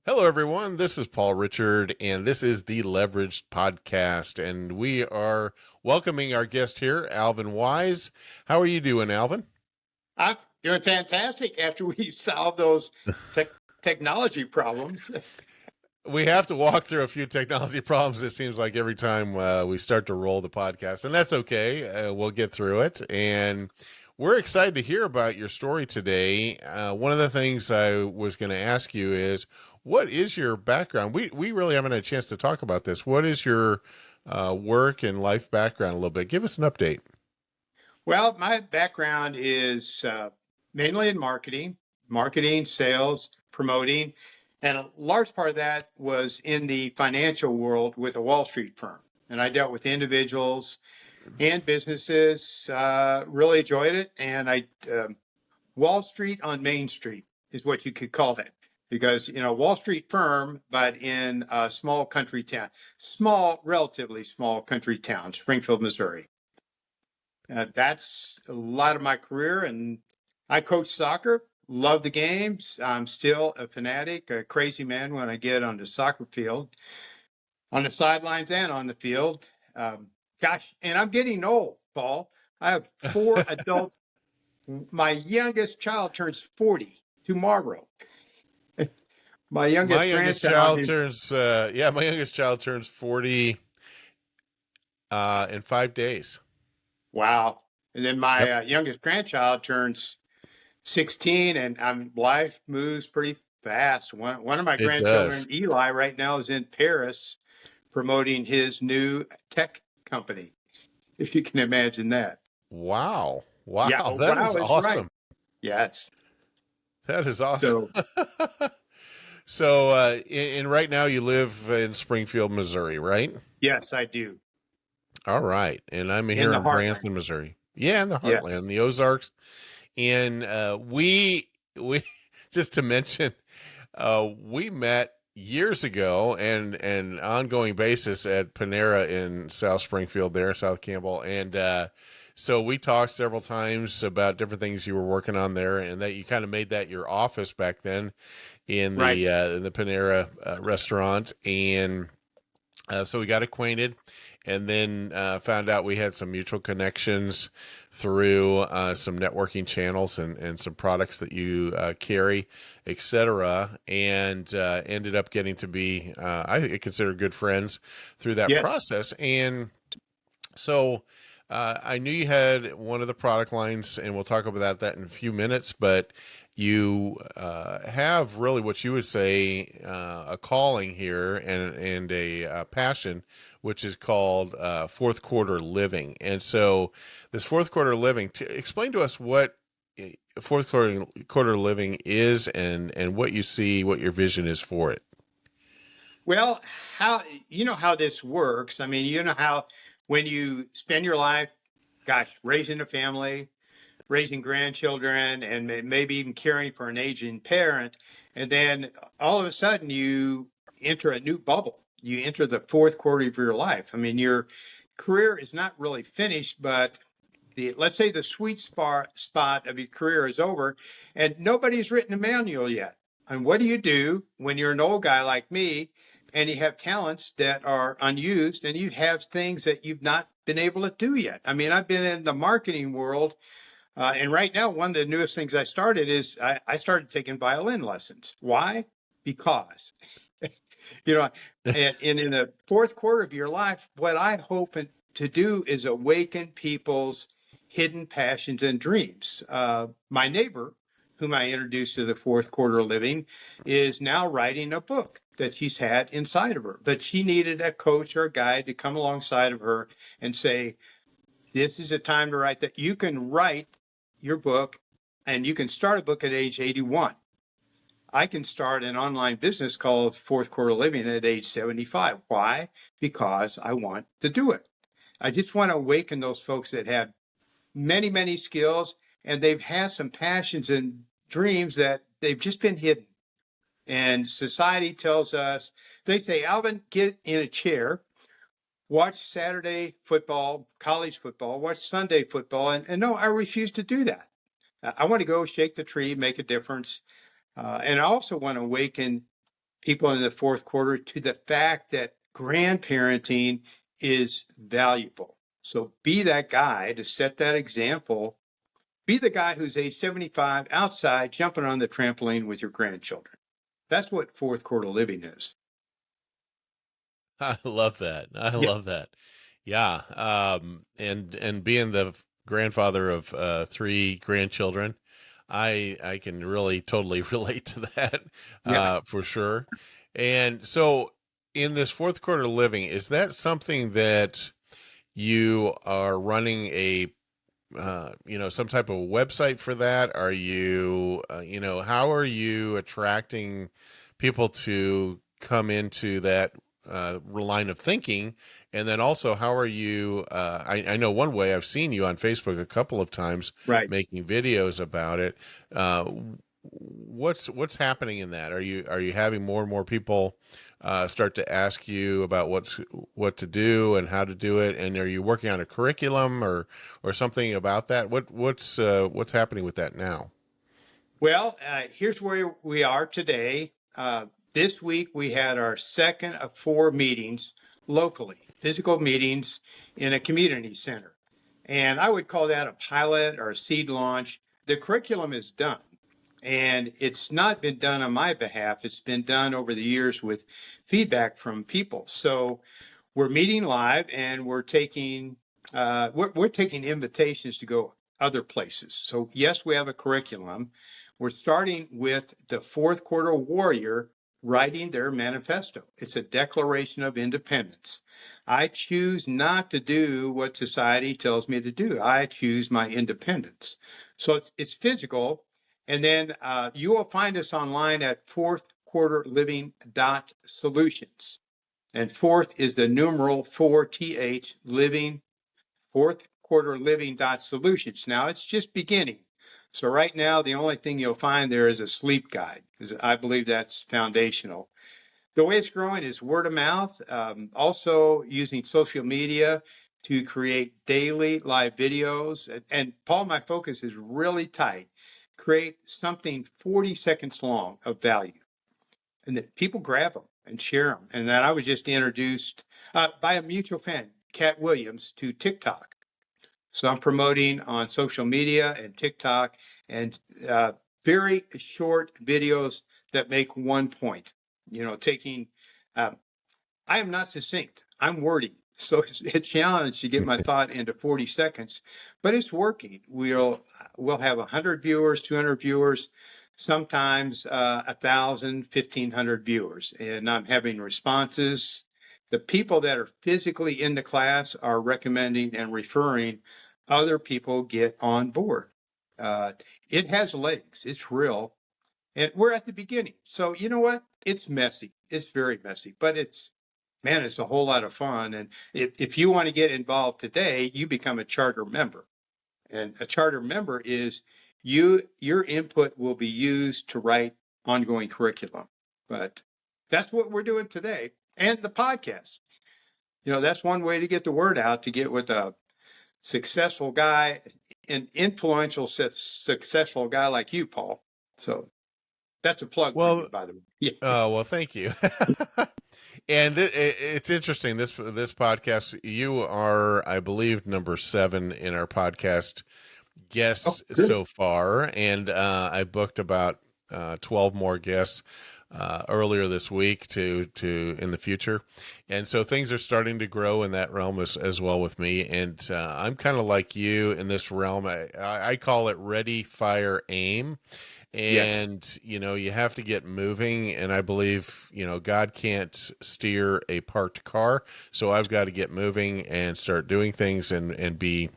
Hello, everyone. This is Paul Richard, and this is the Leveraged Podcast. And we are welcoming our guest here, Alvin Weiss. How are you doing, Alvin? I'm doing fantastic after we solve those tech technology problems. We have to walk through a few technology problems, it seems like, every time we start to roll the podcast, and that's okay. We'll get through it. And we're excited to hear about your story today. One of the things I was going to ask you is, what is your background? We really haven't had a chance to talk about this. What is your work and life background a little bit? Give us an update. Well, my background is mainly in marketing, sales, promoting, and a large part of that was in the financial world with a Wall Street firm. And I dealt with individuals and businesses, really enjoyed it. And Wall Street on Main Street is what you could call it. Because, Wall Street firm, but in a small country town, relatively small country town, Springfield, Missouri. That's a lot of my career. And I coach soccer, love the games. I'm still a fanatic, a crazy man when I get on the soccer field, on the sidelines and on the field. Gosh, and I'm getting old, Paul. I have four adults. My youngest child turns 40 tomorrow. My My youngest youngest grandchild child is, turns, my youngest child turns 40 in 5 days. wow. And then my Yep, youngest grandchild turns 16, and life moves pretty fast. One of my it grandchildren, does. Eli, right now is in Paris promoting his new tech company, if you can imagine that. Wow. Yeah, Wow. oh, That is wow is right. awesome. Yes. That is awesome. So, So, and right now you live in Springfield, Missouri, right? yes, I do. All right. And I'm In here the in heartland. Branson, Missouri. Yeah, in the Yes. heartland, the Ozarks. And we just to mention, we met years ago and an ongoing basis at Panera in South Springfield there, South Campbell. And so we talked several times about different things you were working on there, and that you kind of made that your office back then Right. in the Panera restaurant. And so we got acquainted, and then found out we had some mutual connections through some networking channels and some products that you carry, etc. And ended up getting to be, I consider, good friends through that Yes. process. And so I knew you had one of the product lines, and we'll talk about that in a few minutes. But you have really what you would say a calling here and a passion, which is called fourth quarter living. And so, this fourth quarter living, explain to us what fourth quarter living is, and what you see, what your vision is for it. Well, how you know how this works? I mean, you know how when you spend your life, gosh, raising a family, raising grandchildren, and maybe even caring for an aging parent, and then all of a sudden you enter a new bubble. You enter the fourth quarter of your life. I mean, your career is not really finished, but let's say the sweet spot of your career is over, and nobody's written a manual yet. And what do you do when you're an old guy like me and you have talents that are unused and you have things that you've not been able to do yet? I mean, I've been in the marketing world, and right now, one of the newest things I started is I started taking violin lessons. Why? Because, you know, and in the fourth quarter of your life, what I hope to do is awaken people's hidden passions and dreams. My neighbor, whom I introduced to the fourth quarter living, is now writing a book that she's had inside of her. But she needed a coach or a guide to come alongside of her and say, this is a time to write that. You can write your book and you can start a book at age 81. I can start an online business called Fourth Quarter Living at age 75. Why? Because I want to do it. I just want to awaken those folks that have many, many skills, and they've had some passions and dreams that they've just been hidden. And society tells us, they say, Alvin, get in a chair, watch Saturday football, college football, watch Sunday football. And no, I refuse to do that. I want to go shake the tree, make a difference. And I also want to awaken people in the fourth quarter to the fact that grandparenting is valuable. So be that guy to set that example. Be the guy who's age 75 outside jumping on the trampoline with your grandchildren. That's what fourth quarter living is. I love that. I Yeah. love that. Yeah. And being the grandfather of three grandchildren, I can really totally relate to that, Yeah. for sure. And so in this fourth quarter living, is that something that you are running some type of website for that? Are you, how are you attracting people to come into that line of thinking? And then also, how are you? I know one way I've seen you on Facebook a couple of times Right. making videos about it. Uh, what's happening in that? Are you having more and more people start to ask you about what to do and how to do it? And are you working on a curriculum or something about that? What's happening with that now? Well, here's where we are today. This week, we had our second of 4 meetings locally, physical meetings in a community center. And I would call that a pilot or a seed launch. The curriculum is done, and it's not been done on my behalf. It's been done over the years with feedback from people. So we're meeting live, and we're taking invitations to go other places. So yes, we have a curriculum. We're starting with the fourth quarter warrior writing their manifesto. It's a declaration of independence. I choose not to do what society tells me to do. I choose my independence. So it's physical. And then you will find us online at fourthquarterliving.solutions. And fourth is the numeral 4th living, fourth quarter living.solutions. Now it's just beginning. So right now, the only thing you'll find there is a sleep guide, because I believe that's foundational. The way it's growing is word of mouth, also using social media to create daily live videos. And Paul, my focus is really tight. Create something 40 seconds long of value, and that people grab them and share them. And then I was just introduced by a mutual friend, Cat Williams, to TikTok. So I'm promoting on social media and TikTok, and very short videos that make one point. Taking. I am not succinct. I'm wordy. So it's a challenge to get my thought into 40 seconds, but it's working. We'll have 100 viewers, 200 viewers, sometimes 1,000, 1,500 viewers, and I'm having responses. The people that are physically in the class are recommending and referring other people get on board. Uh, it has legs. It's real. And we're at the beginning. So you know what? It's messy. It's very messy, but it's a whole lot of fun. And if you want to get involved today, you become a charter member. And a charter member is your input will be used to write ongoing curriculum. But that's what we're doing today. And the podcast. That's one way to get the word out, to get with a successful guy, an influential, successful guy like you, Paul. So that's a plug for you, Well, by the way. Yeah. well, thank you. And it's interesting, this podcast. You are, I believe, number 7 in our podcast Oh, guests good. so far, and I booked about 12 more guests earlier this week to in the future, and so things are starting to grow in that realm as well with me. And I'm kind of like you in this realm. I call it ready, fire, aim. Yes. And you have to get moving, and I believe God can't steer a parked car, so I've got to get moving and start doing things and be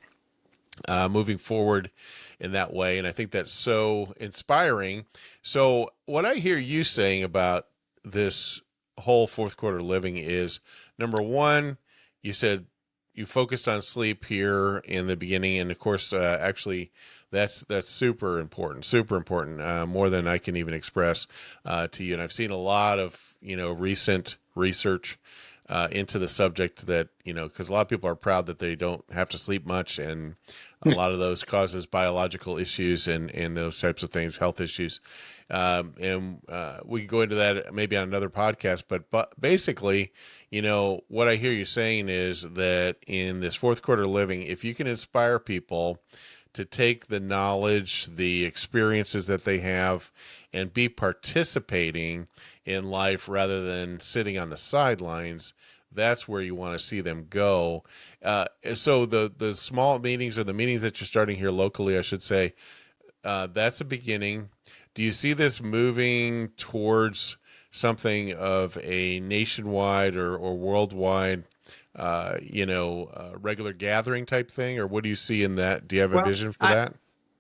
moving forward in that way. And I think that's so inspiring. So what I hear you saying about this whole fourth quarter living is, number one, you said you focused on sleep here in the beginning, and of course, actually, that's super important, more than I can even express to you. And I've seen a lot of recent research into the subject that, because a lot of people are proud that they don't have to sleep much, and a lot of those causes biological issues and those types of things, health issues. And we can go into that maybe on another podcast, but basically, what I hear you saying is that in this fourth quarter living, if you can inspire people to take the knowledge, the experiences that they have, and be participating in life rather than sitting on the sidelines, that's where you want to see them go. So the small meetings, or the meetings that you're starting here locally, I should say, that's a beginning. Do you see this moving towards something of a nationwide or worldwide, regular gathering type thing, or what do you see in that? Do you have a Well, vision for that?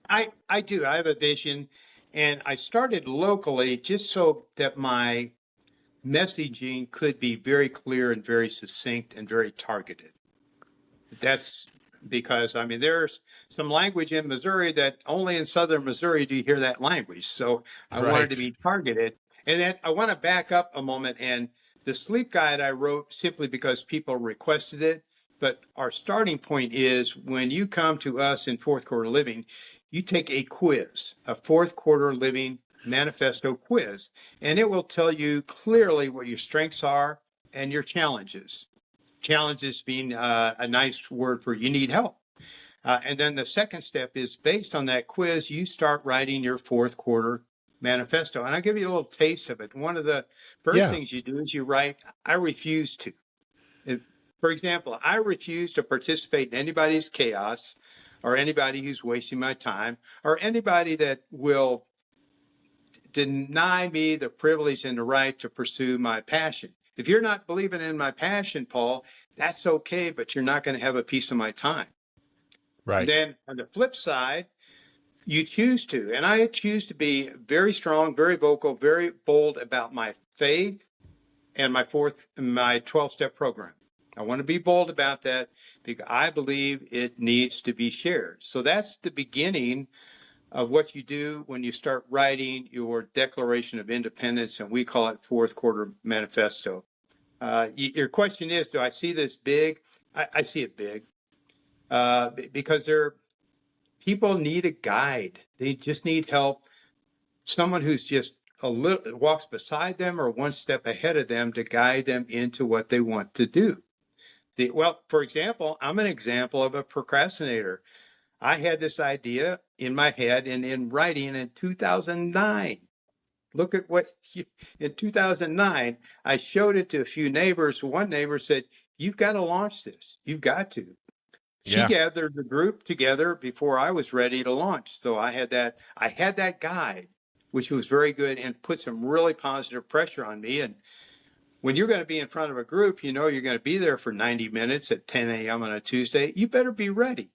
I do. I have a vision, and I started locally just so that my messaging could be very clear and very succinct and very targeted. That's because, I mean, there's some language in Missouri that only in southern Missouri do you hear that language. So I wanted to Right. be targeted. And then I want to back up a moment. And the sleep guide I wrote simply because people requested it. But our starting point is when you come to us in fourth quarter living, you take a quiz, a fourth quarter living manifesto quiz, and it will tell you clearly what your strengths are and your challenges. Challenges being a nice word for you need help. And then the second step is based on that quiz, you start writing your fourth quarter manifesto. And I'll give you a little taste of it. One of the first Yeah. things you do is you write, I refuse to. For example, I refuse to participate in anybody's chaos or anybody who's wasting my time or anybody that will deny me the privilege and the right to pursue my passion. If you're not believing in my passion, Paul, that's okay, but you're not going to have a piece of my time. And Right. then on the flip side, you choose to, and I choose to be very strong, very vocal, very bold about my faith and my 12-step program. I want to be bold about that because I believe it needs to be shared. So that's the beginning of what you do when you start writing your Declaration of Independence, and we call it Fourth Quarter Manifesto. Your question is, do I see this big? I see it big because people need a guide. They just need help. Someone who's just a little walks beside them or one step ahead of them to guide them into what they want to do. Well, for example, I'm an example of a procrastinator. I had this idea in my head and in writing in 2009. Look at in 2009, I showed it to a few neighbors. One neighbor said, "You've got to launch this. You've got to." She Yeah. gathered the group together before I was ready to launch. So I had that guide, which was very good and put some really positive pressure on me. And when you're going to be in front of a group, you know you're going to be there for 90 minutes at 10 a.m. on a Tuesday. You better be ready.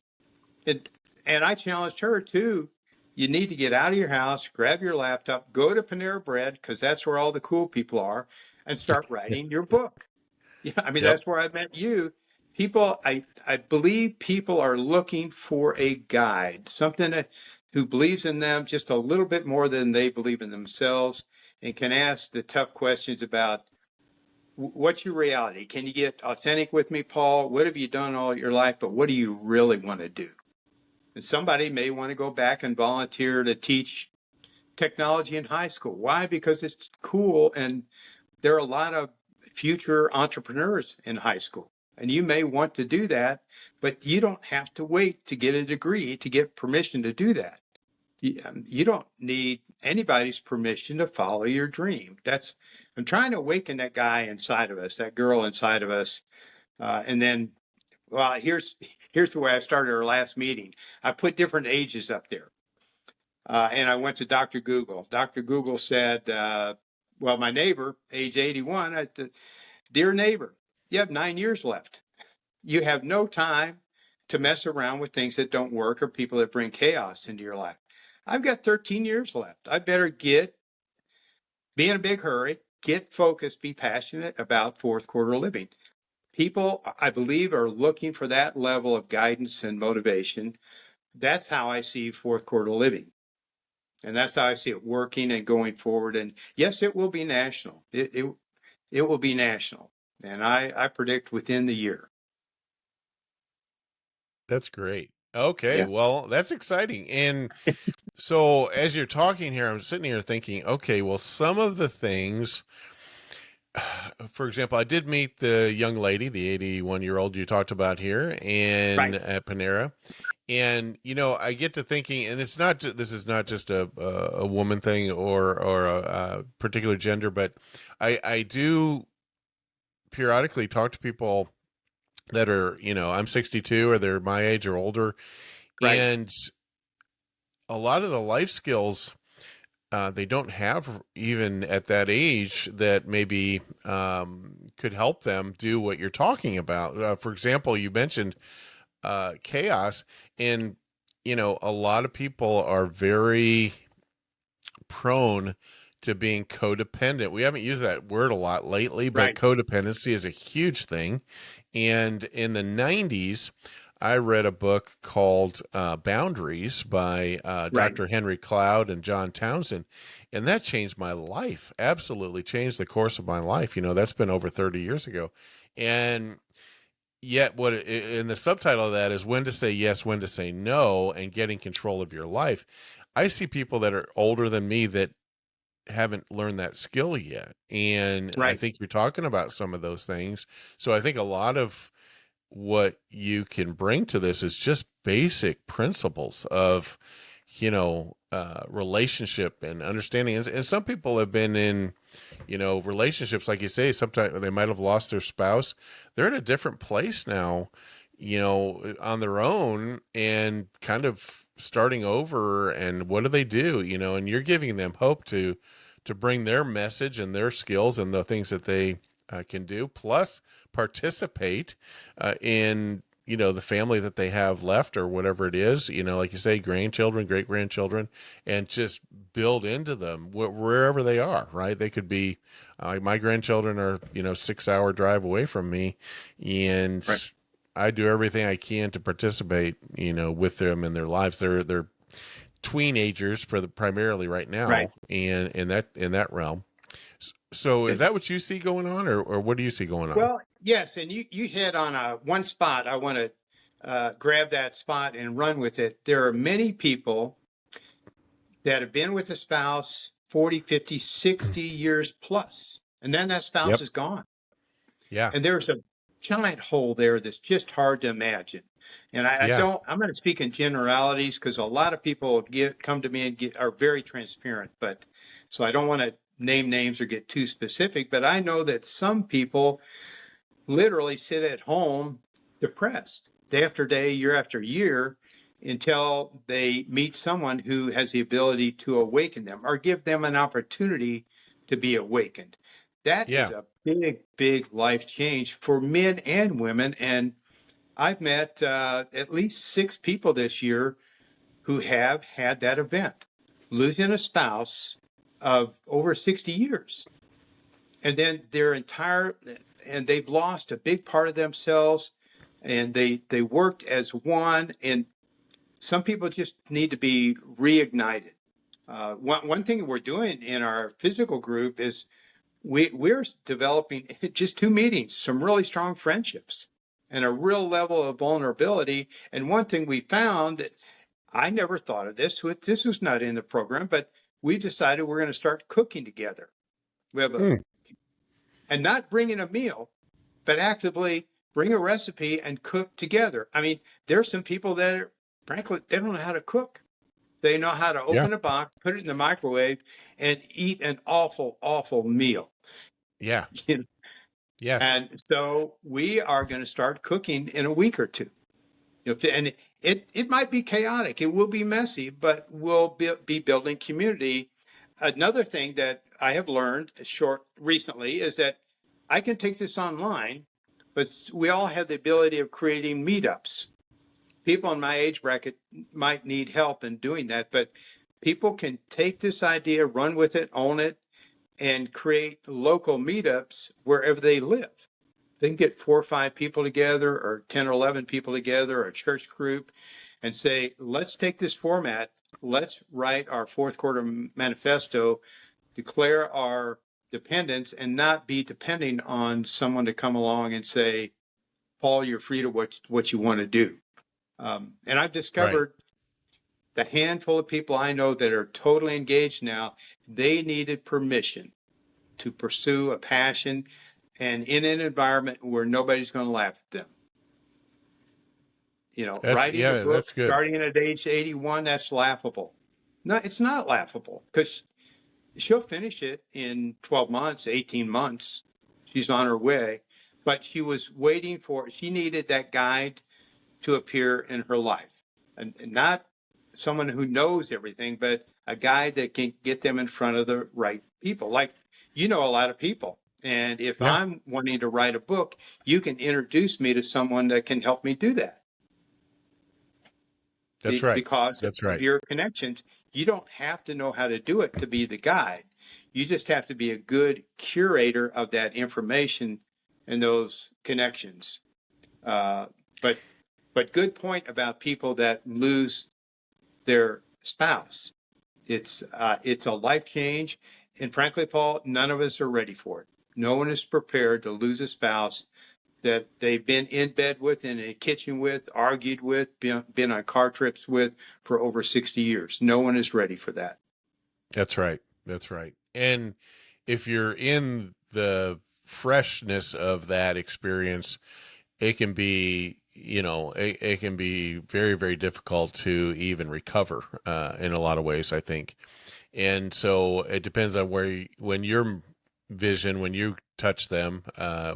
And and I challenged her too. You need to get out of your house, grab your laptop, go to Panera Bread, because that's where all the cool people are, and start writing your book. Yeah, I mean, Yep. that's where I met you. I believe people are looking for a guide, something who believes in them just a little bit more than they believe in themselves and can ask the tough questions about what's your reality? Can you get authentic with me, Paul? What have you done all your life? But what do you really want to do? And somebody may want to go back and volunteer to teach technology in high school. Why? Because it's cool and there are a lot of future entrepreneurs in high school. And you may want to do that, but you don't have to wait to get a degree to get permission to do that. You don't need anybody's permission to follow your dream. I'm trying to awaken that guy inside of us, that girl inside of us. And then, well, here's the way I started our last meeting. I put different ages up there. And I went to Dr. Google. Dr. Google said, well, my neighbor, age 81, dear neighbor, you have 9 years left. You have no time to mess around with things that don't work or people that bring chaos into your life. I've got 13 years left. I better be in a big hurry, get focused, be passionate about fourth quarter living. People, I believe, are looking for that level of guidance and motivation. That's how I see fourth quarter living. And that's how I see it working and going forward. And yes, it will be national. It will be national. And I predict within the year. That's great. Okay, Yeah. well, that's exciting. And so as you're talking here, I'm sitting here thinking, okay, well, some of the things, for example, I did meet the young lady, the 81-year-old you talked about here, and Right. at Panera. And I get to thinking, and it's not this is not just a woman thing or a particular gender, but I do periodically talk to people that are, I'm 62 or they're my age or older, Right. and a lot of the life skills they don't have even at that age that maybe could help them do what you're talking about. For example, you mentioned chaos, and a lot of people are very prone to being codependent. We haven't used that word a lot lately, but Right. codependency is a huge thing. And in the 90s, I read a book called Boundaries by Right. Dr. Henry Cloud and John Townsend. And that changed my life, absolutely changed the course of my life. That's been over 30 years ago. And yet, in the subtitle of that is when to say yes, when to say no, and getting control of your life. I see people that are older than me that haven't learned that skill yet. And I Right. think you're talking about some of those things. So I think a lot of what you can bring to this is just basic principles of, relationship and understanding. And some people have been in, relationships, like you say, sometimes they might have lost their spouse. They're in a different place now, on their own and kind of starting over. And what do they do? And you're giving them hope to bring their message and their skills and the things that they can do, plus participate in the family that they have left or whatever it is, like you say, grandchildren, great grandchildren, and just build into them wherever they are. Right, they could be my grandchildren are 6-hour drive away from me, and Right. I do everything I can to participate with them in their lives. They're teenagers primarily right Right. now, and in that realm. So is Good. that what you see going on, or what do you see going on? Well, yes, and you hit on a one spot. I want to grab that spot and run with it. There are many people that have been with a spouse 40, 50, 60 years plus, and then that spouse Yep. is gone. Yeah. And there's a giant hole there that's just hard to imagine. And Yeah. I'm going to speak in generalities because a lot of people come to me and are very transparent. But so I don't want to name names or get too specific, but I know that some people literally sit at home depressed day after day, year after year, until they meet someone who has the ability to awaken them or give them an opportunity to be awakened. That is Yeah. a big, big life change for men and women. And I've met at least 6 people this year who have had that event, losing a spouse of over 60 years. And then and they've lost a big part of themselves, and they worked as one. And some people just need to be reignited. One thing we're doing in our physical group is we're developing just 2 meetings, some really strong friendships and a real level of vulnerability. And one thing we found that I never thought of this was not in the program, but we decided we're going to start cooking together. We have a Hmm. and not bringing a meal, but actively bring a recipe and cook together. I mean, there's some people that are, frankly, they don't know how to cook. They know how to Yeah. open a box, put it in the microwave, and eat an awful, awful meal. Yeah. You know? Yes. And so we are going to start cooking in a week or two. And it might be chaotic, it will be messy, but we'll be building community. Another thing that I have learned short recently is that I can take this online, but we all have the ability of creating meetups. People in my age bracket might need help in doing that, but people can take this idea, run with it, own it, and create local meetups wherever they live. They can get 4 or 5 people together, or 10 or 11 people together, or a church group, and say, let's take this format. Let's write our fourth quarter manifesto, declare our dependence and not be depending on someone to come along and say, Paul, you're free to what you want to do. And I've Right. discovered the handful of people I know that are totally engaged now, they needed permission to pursue a passion and in an environment where nobody's going to laugh at them. Writing a book That's good. starting at age 81, that's laughable. No, it's not laughable because she'll finish it in 12 months, 18 months. She's on her way, but she needed that guide to appear in her life. And not someone who knows everything, but a guide that can get them in front of the right people. Like, a lot of people. And if Yeah, I'm wanting to write a book, you can introduce me to someone that can help me do that that's right. because That's of right. your connections. You don't have to know how to do it to be the guide. You just have to be a good curator of that information and those connections. Uh, but good point about people that lose their spouse. It's a life change, and frankly, Paul, none of us are ready for it. No one is prepared to lose a spouse that they've been in bed with, in a kitchen with, argued with, been on car trips with for over 60 years. No one is ready for that. That's right. That's right. And if you're in the freshness of that experience, it can be, it can be very, very difficult to even recover in a lot of ways, I think. And so it depends on when your vision, when you touch them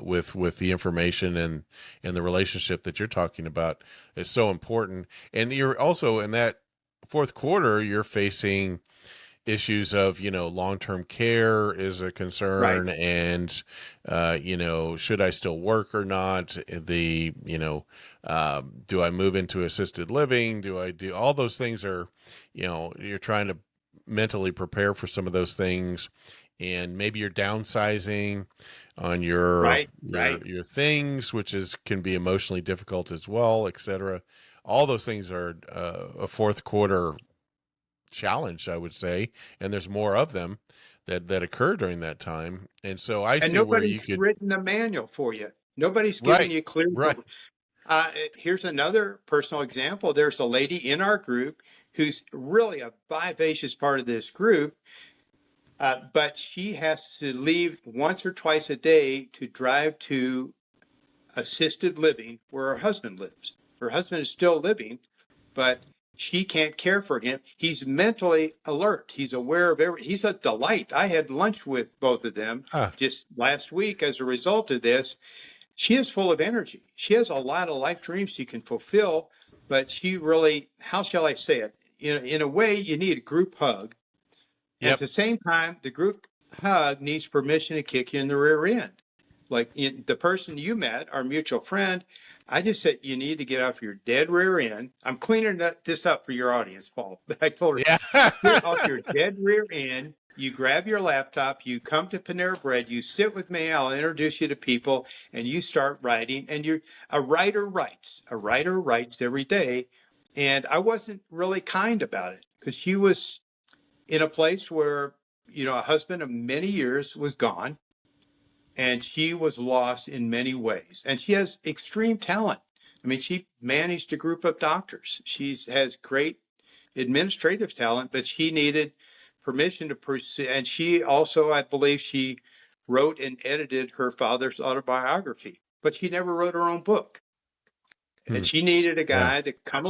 with the information and the relationship that you're talking about is so important. And you're also in that fourth quarter, you're facing issues of long-term care is a Right, concern, and should I still work or not, do I move into assisted living, do I do all those things are you're trying to mentally prepare for some of those things, and maybe you're downsizing on your right, right. your your things, which is can be emotionally difficult as well, etc. All those things are a fourth quarter challenge, I would say, and there's more of them that occur during that time. And so I And see where you nobody's could. written a manual for you. Nobody's giving Right, you clear. right. Here's another personal example. There's a lady in our group who's really a vivacious part of this group, but she has to leave once or twice a day to drive to assisted living where her husband lives. Her husband is still living, but she can't care for him. He's mentally alert. He's aware of he's a delight. I had lunch with both of them Huh. just last week as a result of this. She is full of energy. She has a lot of life dreams she can fulfill, but she really, how shall I say it? In a way, you need a group hug. And at Yep. the same time, the group hug needs permission to kick you in the rear end. Like the person you met, our mutual friend, I just said, you need to get off your dead rear end. I'm cleaning this up for your audience, Paul. But I told her, Yeah. get off your dead rear end. You grab your laptop, you come to Panera Bread, you sit with me, I'll introduce you to people, and you start writing. And a writer writes. A writer writes every day. And I wasn't really kind about it because she was in a place where, a husband of many years was gone and she was lost in many ways. And she has extreme talent. I mean, she managed a group of doctors. She has great administrative talent, but she needed permission to pursue. And she also, I believe, she wrote and edited her father's autobiography, but she never wrote her own book. Hmm. And she needed Yeah. a guide to come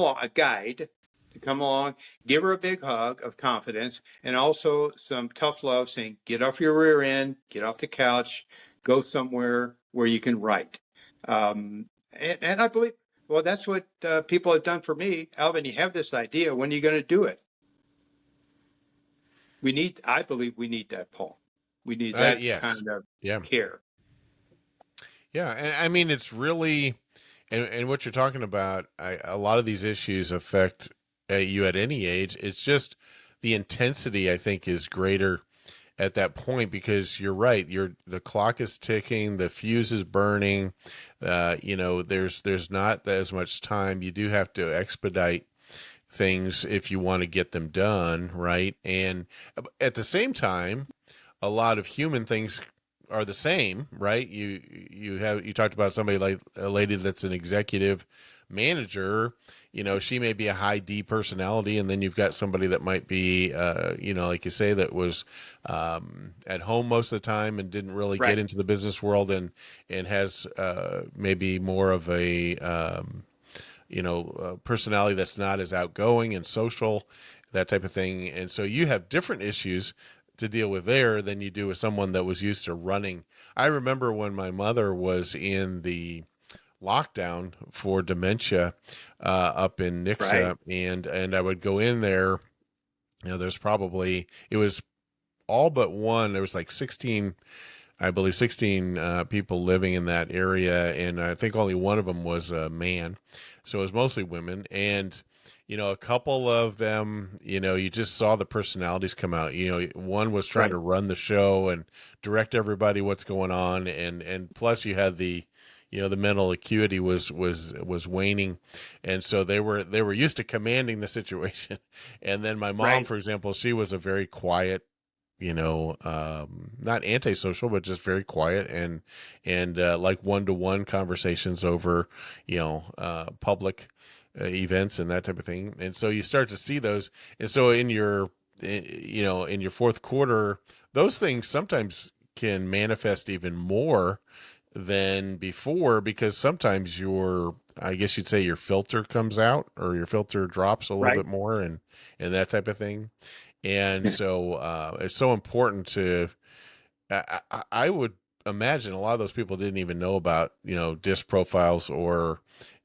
along, give her a big hug of confidence, and also some tough love saying, get off your rear end, get off the couch, go somewhere where you can write. And I believe, well, that's what people have done for me. Alvin, you have this idea. When are you going to do it? I believe we need that, Paul. We need that Yes. kind of Yeah. care. Yeah. And I mean, it's really, and what you're talking about, a lot of these issues affect you at any age. It's just the intensity, I think, is greater at that point, because you're right, the clock is ticking, the fuse is burning, there's not as much time. You do have to expedite things if you want to get them done right. And at the same time, a lot of human things are the same, right? You talked about somebody like a lady that's an executive manager. She may be a high D personality, and then you've got somebody that might be, like you say, that was at home most of the time and didn't really get Right. into the business world, and has maybe more of a personality that's not as outgoing and social, that type of thing. And so you have different issues to deal with there than you do with someone that was used to running. I remember when my mother was in the lockdown for dementia up in Right. Nixa, and I would go in there. There's probably, it was all but one. There was like 16, I believe 16 people living in that area, and I think only one of them was a man. So it was mostly women. And, a couple of them, you just saw the personalities come out. One was trying to Right. run the show and direct everybody what's going on. And plus you had the mental acuity was waning. And so they were used to commanding the situation. And then my mom, Right. for example, she was a very quiet, not antisocial, but just very quiet, and like one-to-one conversations over, public events and that type of thing. And so you start to see those. And so in your fourth quarter, those things sometimes can manifest even more than before, because sometimes I guess you'd say your filter comes out, or your filter drops a little Right. bit more, and that type of thing. And Yeah. so it's so important to, I would imagine a lot of those people didn't even know about, disc profiles, or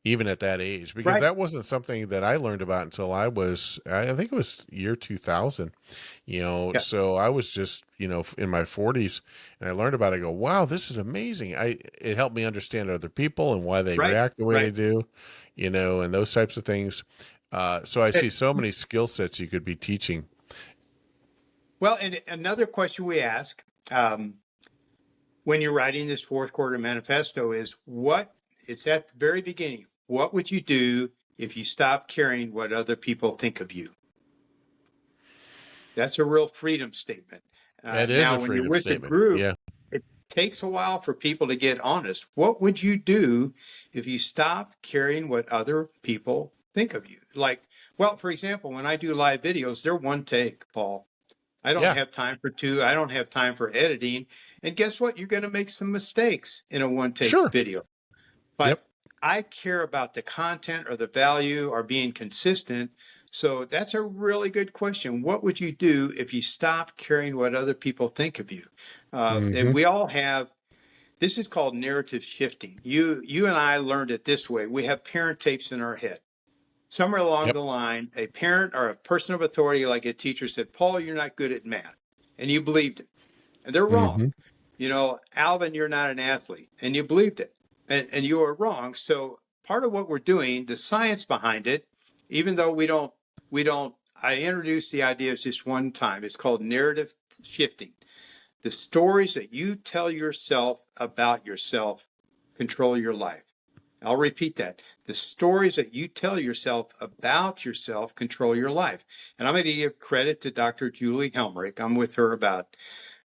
even at that age, because Right. that wasn't something that I learned about until I think it was year 2000, Yeah. so I was just, in my 40s, and I learned about it. I go, wow, this is amazing. It helped me understand other people and why they Right. react the way they Right. do, and those types of things. So I Eh, see so many skill sets you could be teaching. Well, and another question we ask um, when you're writing this fourth quarter manifesto is it's at the very beginning. What would you do if you stopped caring what other people think of you? That's a real freedom statement. That is a Now, when you're freedom with a statement. group, Yeah. it takes a while for people to get honest. What would you do if you stop caring what other people think of you? Like, well, for example, when I do live videos, they're one take, Paul. I don't Yeah. have time for two. I don't have time for editing. And guess what? You're going to make some mistakes in a one take Sure. video. But Yep. I care about the content or the value or being consistent. So that's a really good question. What would you do if you stopped caring what other people think of you? And Hmm. we all have. This is called narrative shifting. You and I learned it this way. We have parent tapes in our head. Somewhere along Yep. the line, a parent or a person of authority, like a teacher, said, "Paul, you're not good at math," and you believed it. And they're wrong. Hmm. Alvin, you're not an athlete, and you believed it, and you were wrong. So part of what we're doing, the science behind it, even though we don't. I introduced the idea just one time. It's called narrative shifting. The stories that you tell yourself about yourself control your life. I'll repeat that. The stories that you tell yourself about yourself control your life. And I'm going to give credit to Dr. Julie Helmrich. I'm with her about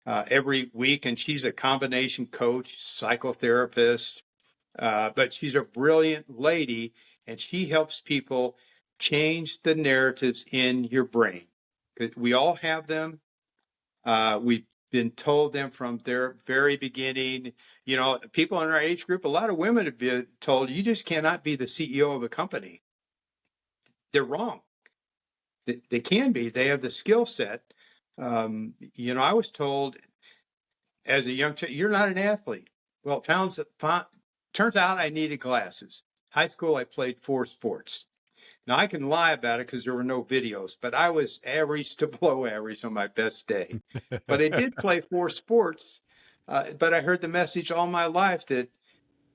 every week, and she's a combination coach, psychotherapist, but she's a brilliant lady, and she helps people change the narratives in your brain. Because we all have them. We've been told them from their very beginning. People in our age group, a lot of women have been told, you just cannot be the CEO of a company. They're wrong. They can be, they have the skill set. I was told as a young child, you're not an athlete. Well, turns out I needed glasses. High school, I played 4 sports. Now I can lie about it because there were no videos, but I was average to below average on my best day. But I did play 4 sports. But I heard the message all my life that,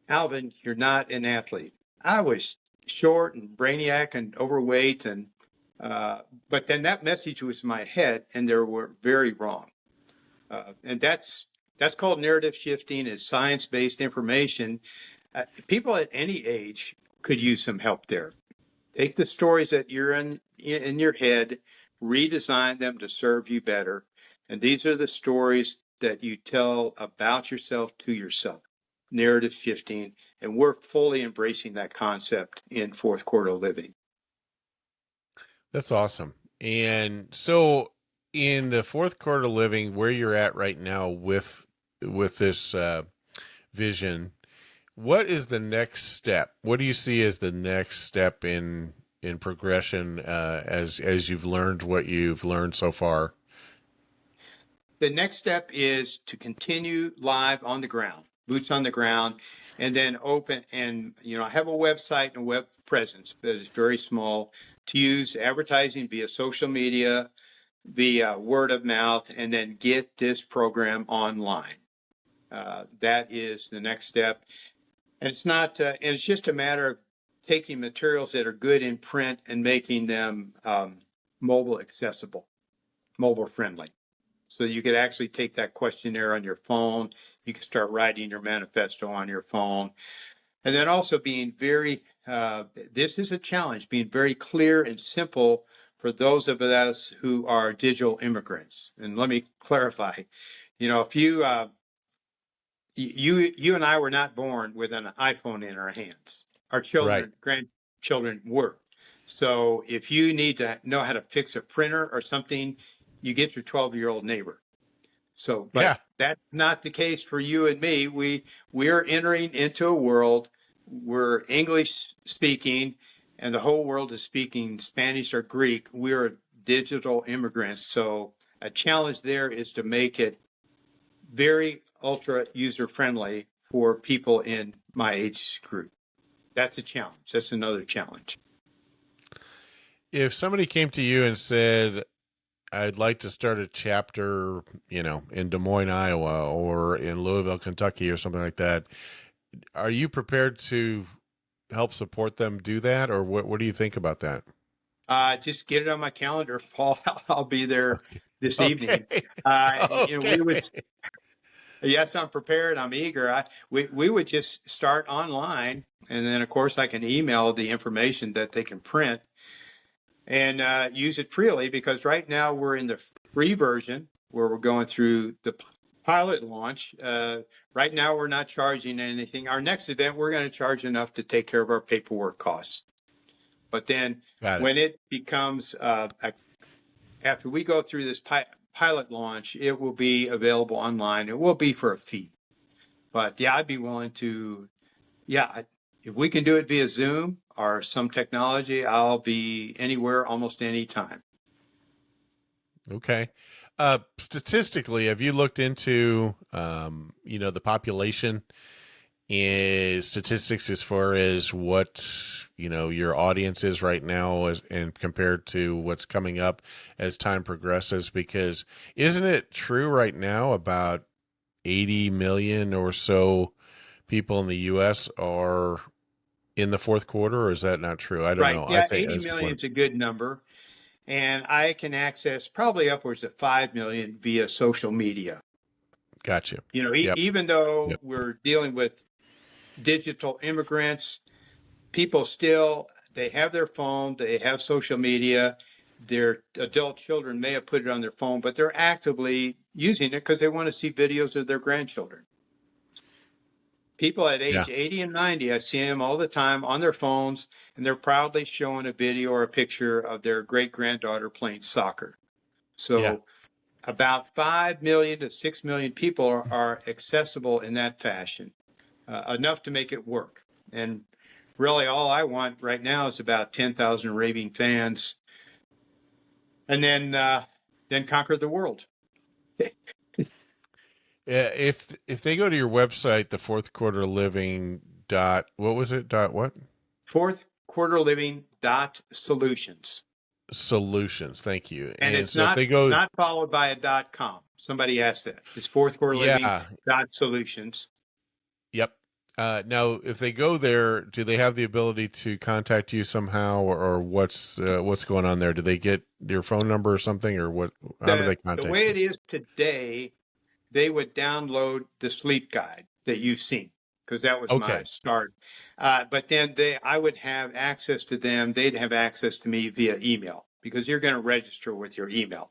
Alvin, you're not an athlete. I was short and brainiac and overweight, uh, but then that message was in my head, and they were very wrong. And that's called narrative shifting. It's science-based information. People at any age could use some help there. Take the stories that you're in your head, redesign them to serve you better. And these are the stories that you tell about yourself to yourself, narrative shifting. And we're fully embracing that concept in fourth quarter living. That's awesome. And so in the fourth quarter living, where you're at right now with this vision, what is the next step? What do you see as the next step in progression as you've learned what you've learned so far? The next step is to continue live on the ground, boots on the ground, and then open. And, I have a website and a web presence, but it's very small, to use advertising via social media, via word of mouth, and then get this program online. That is the next step. And it's not, and it's just a matter of taking materials that are good in print and making them mobile accessible, mobile friendly. So you could actually take that questionnaire on your phone. You can start writing your manifesto on your phone. And then also being very, this is a challenge, being very clear and simple for those of us who are digital immigrants. And let me clarify, if you and I were not born with an iPhone in our hands. Our Right. children, grandchildren were. So if you need to know how to fix a printer or something, you get your 12-year-old neighbor. So, Yeah. but that's not the case for you and me. We're entering into a world where English speaking and the whole world is speaking Spanish or Greek. We're digital immigrants. So a challenge there is to make it very ultra user friendly for people in my age group. That's a challenge. That's another challenge. If somebody came to you and said, I'd like to start a chapter, in Des Moines, Iowa, or in Louisville, Kentucky, or something like that, are you prepared to help support them do that, or what do you think about that? Just get it on my calendar, Paul. I'll be there Okay. this Okay. evening. Okay. We would. Yes, I'm prepared. I'm eager. We would just start online, and then of course I can email the information that they can print and use it freely. Because right now we're in the free version where we're going through the pilot launch. Right now we're not charging anything. Our next event we're going to charge enough to take care of our paperwork costs. But then Got it. when it becomes after we go through this pilot launch, it will be available online. It will be for a fee. But yeah, I'd be willing to, yeah, if we can do it via Zoom or some technology, I'll be anywhere almost any time. Okay. Statistically, have you looked into, the population is statistics as far as what, your audience is right now and compared to what's coming up as time progresses? Because isn't it true right now about 80 million or so people in the U.S. are in the fourth quarter, or is that not true? I don't Right. know. I Yeah, think 80 that's just million one. is a good number. And I can access probably upwards of 5 million via social media. Gotcha. Yep. Even though Yep. we're dealing with digital immigrants, people still, they have their phone, they have social media. Their adult children may have put it on their phone, but they're actively using it because they want to see videos of their grandchildren. People at Yeah. age 80 and 90, I see them all the time on their phones, and they're proudly showing a video or a picture of their great granddaughter playing soccer. Yeah. So about 5 million to 6 million people are accessible in that fashion, enough to make it work. And really, all I want right now is about 10,000 raving fans, and then conquer the world. If they go to your website, the fourth quarter living dot, what was it? Dot what? Fourth quarter living dot solutions. Solutions. Thank you. And And it's so if not they go, not followed by a .com. Somebody asked that. It's fourth quarter living yeah, dot solutions. yep. Now, if they go there, do they have the ability to contact you somehow, or what's going on there? Do they get your phone number or something, or what? How do they The contact way you? it is today, they would download the sleep guide that you've seen because that was my Okay. start. But then I would have access to them. They'd have access to me via email because you're going to register with your email.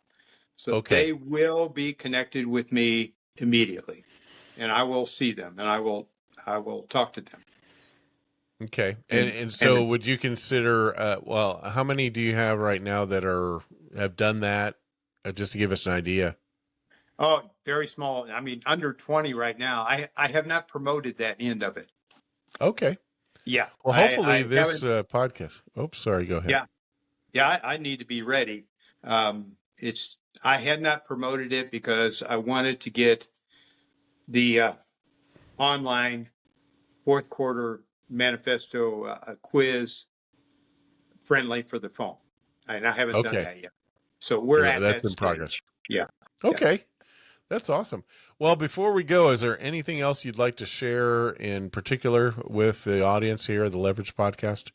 So Okay. they will be connected with me immediately, and I will see them, and I will talk to them. Okay. And And and so would you consider, well, how many do you have right now that have done that? Just to give us an idea. oh, very small. I mean, under 20 right now. I have not promoted that end of it. Okay. Yeah, Well, hopefully I this haven't. podcast. Oops, sorry. Go ahead. Yeah, yeah, I need to be ready. It's I had not promoted it because I wanted to get the online fourth quarter manifesto quiz friendly for the phone, and I haven't done Okay. that yet. So we're Yeah, at that's that in progress. stage. Yeah, yeah. Okay. That's awesome. Well, before we go, is there anything else you'd like to share in particular with the audience here at the Leverage Podcast?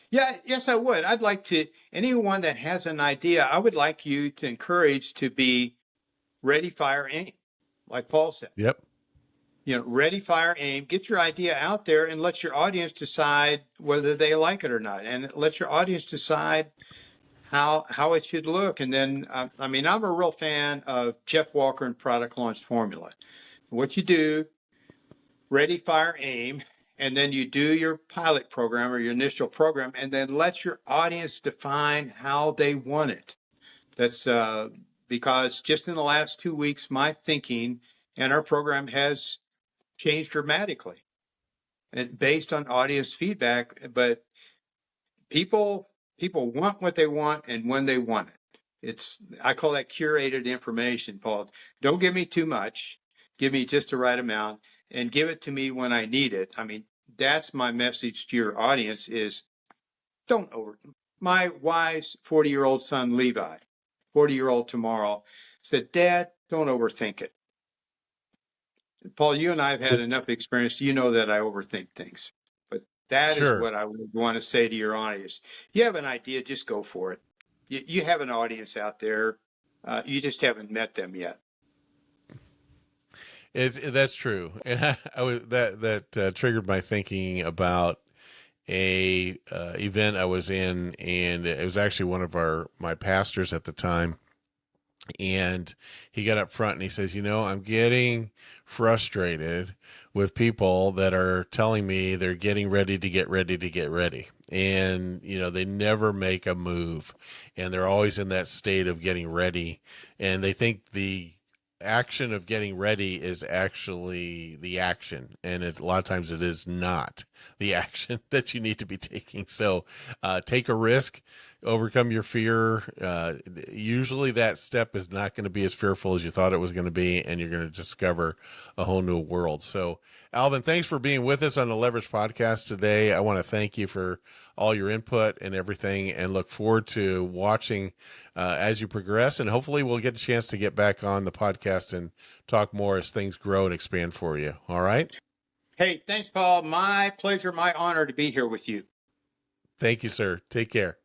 Yeah, yes, I would. I'd like to, anyone that has an idea, I would like you to encourage to be ready, fire, aim, like Paul said. Yep. Ready, fire, aim, get your idea out there and let your audience decide whether they like it or not. And let your audience decide how it should look. And then, I mean, I'm a real fan of Jeff Walker and Product Launch Formula. What you do, ready, fire, aim, and then you do your pilot program or your initial program, and then let your audience define how they want it. That's because just in the last 2 weeks, my thinking and our program has changed dramatically and based on audience feedback. But people want what they want and when they want it. I call that curated information, Paul. Don't give me too much. Give me just the right amount and give it to me when I need it. I mean, that's my message to your audience is don't over. My wise 40-year-old son, Levi, 40-year-old tomorrow, said, Dad, don't overthink it. Paul, you and I have had So, enough experience. You know that I overthink things. But that is sure. what I would want to say to your audience. You have an idea, just go for it. You have an audience out there. You just haven't met them yet. That's true. And I was that triggered my thinking about a event I was in, and it was actually one of my pastors at the time. And he got up front and he says, I'm getting frustrated with people that are telling me they're getting ready to get ready to get ready. And, they never make a move, and they're always in that state of getting ready. And they think the action of getting ready is actually the action. And a lot of times it is not the action that you need to be taking. So take a risk, overcome your fear. Usually that step is not going to be as fearful as you thought it was going to be, and you're going to discover a whole new world. So, Alvin, thanks for being with us on the Leverage Podcast today. I want to thank you for all your input and everything, and look forward to watching as you progress. And hopefully we'll get a chance to get back on the podcast and talk more as things grow and expand for you. All right. Hey, thanks, Paul. My pleasure, my honor to be here with you. Thank you, sir. Take care.